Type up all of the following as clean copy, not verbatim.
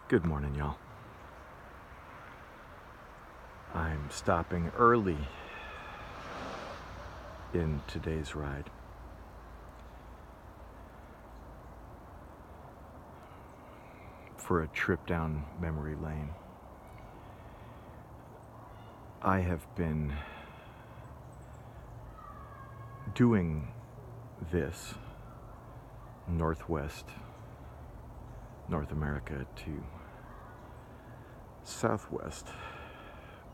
Good morning, y'all. I'm stopping early in today's ride. For a trip down memory lane. I have been doing this Northwest North America to Southwest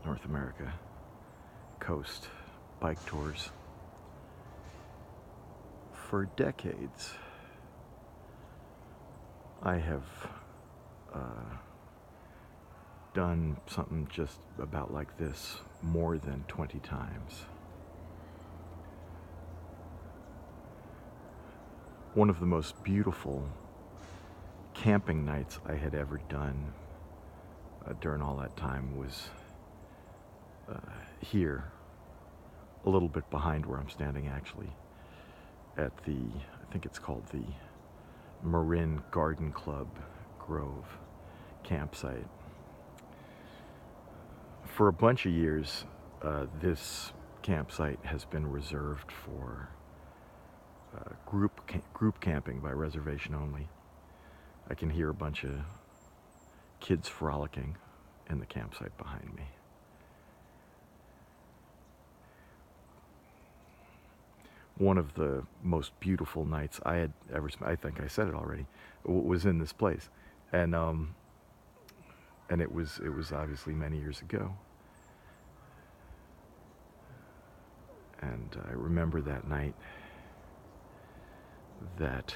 North America coast bike tours for decades. I have done something just about like this more than 20 times. One of the most beautiful camping nights I had ever done during all that time was here, a little bit behind where I'm standing actually, at I think it's called the Marin Garden Club Grove campsite. For a bunch of years, this campsite has been reserved for group camping by reservation only. I can hear a bunch of kids frolicking in the campsite behind me. One of the most beautiful nights I had ever spent, I think I said it already, was in this place. And it was obviously many years ago. And I remember that night that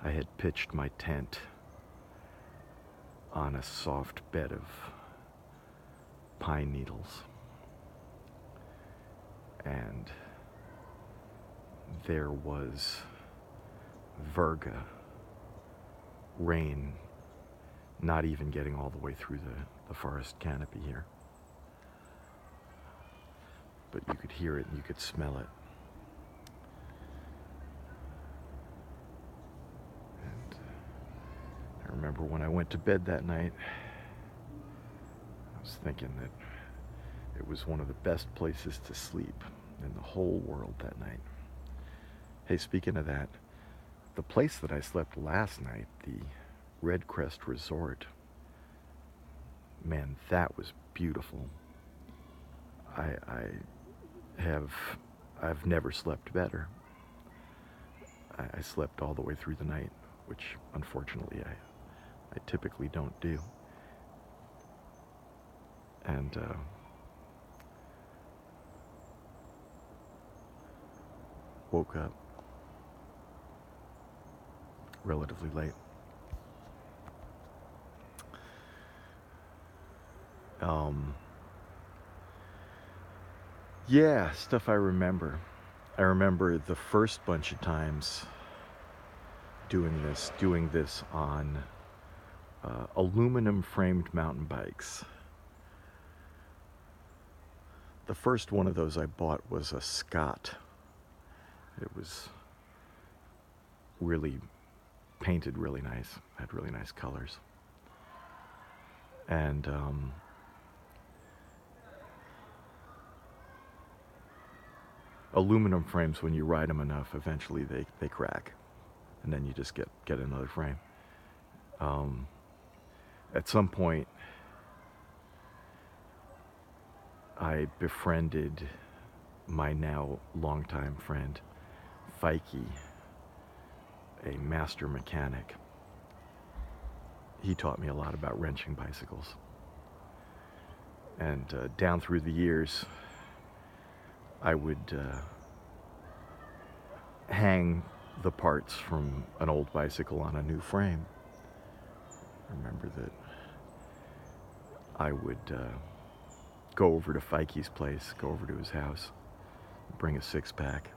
I had pitched my tent on a soft bed of pine needles. And there was virga, rain, not even getting all the way through the forest canopy here. But you could hear it and you could smell it. And I remember when I went to bed that night, I was thinking that it was one of the best places to sleep in the whole world that night. Hey, speaking of that, the place that I slept last night, the Red Crest Resort, man, that was beautiful. I've never slept better. I slept all the way through the night, which unfortunately I typically don't do. And woke up relatively late. Yeah, stuff I remember. I remember the first bunch of times doing this on aluminum framed mountain bikes. The first one of those I bought was a Scott. It was really painted really nice, had really nice colors. And aluminum frames, when you ride them enough, eventually they crack, and then you just get another frame. At some point, I befriended my now longtime friend, Fikey, a master mechanic. He taught me a lot about wrenching bicycles. And down through the years, I would hang the parts from an old bicycle on a new frame. I remember that I would go over to Fikey's place, go over to his house, bring a 6-pack,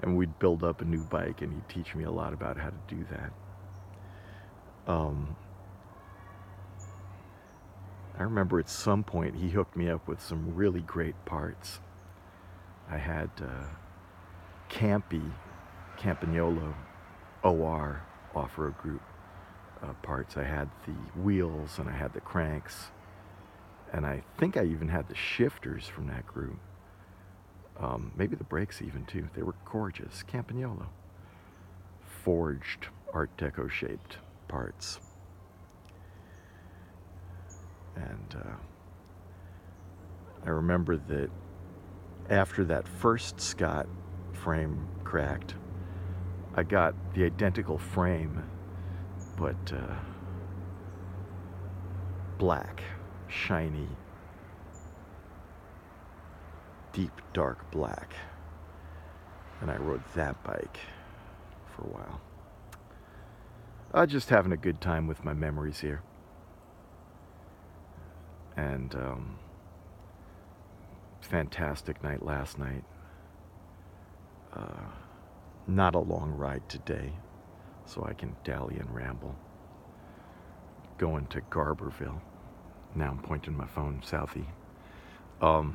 and we'd build up a new bike, and he'd teach me a lot about how to do that. I remember at some point he hooked me up with some really great parts. I had Campagnolo OR off-road group parts. I had the wheels and I had the cranks, and I think I even had the shifters from that group. Maybe the brakes even too. They were gorgeous. Campagnolo. Forged Art Deco shaped parts. And I remember that after that first Scott frame cracked, I got the identical frame, but black, shiny, deep dark black. And I rode that bike for a while. Just having a good time with my memories here. And fantastic night last night. Not a long ride today, so I can dally and ramble. Going to Garberville. Now I'm pointing my phone southie. Now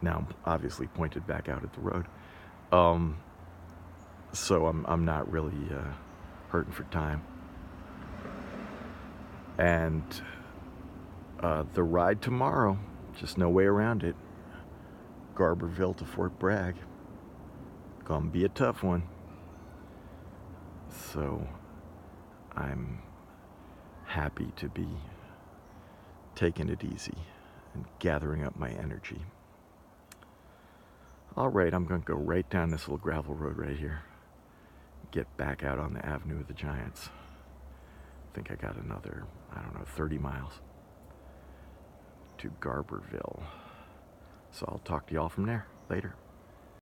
I'm obviously pointed back out at the road. So I'm not really hurting for time. And the ride tomorrow, just no way around it. Garberville to Fort Bragg. Gonna be a tough one. So I'm happy to be taking it easy and gathering up my energy. Alright, I'm gonna go right down this little gravel road right here. Get back out on the Avenue of the Giants. I think I got another, 30 miles to Garberville. So I'll talk to y'all from there later.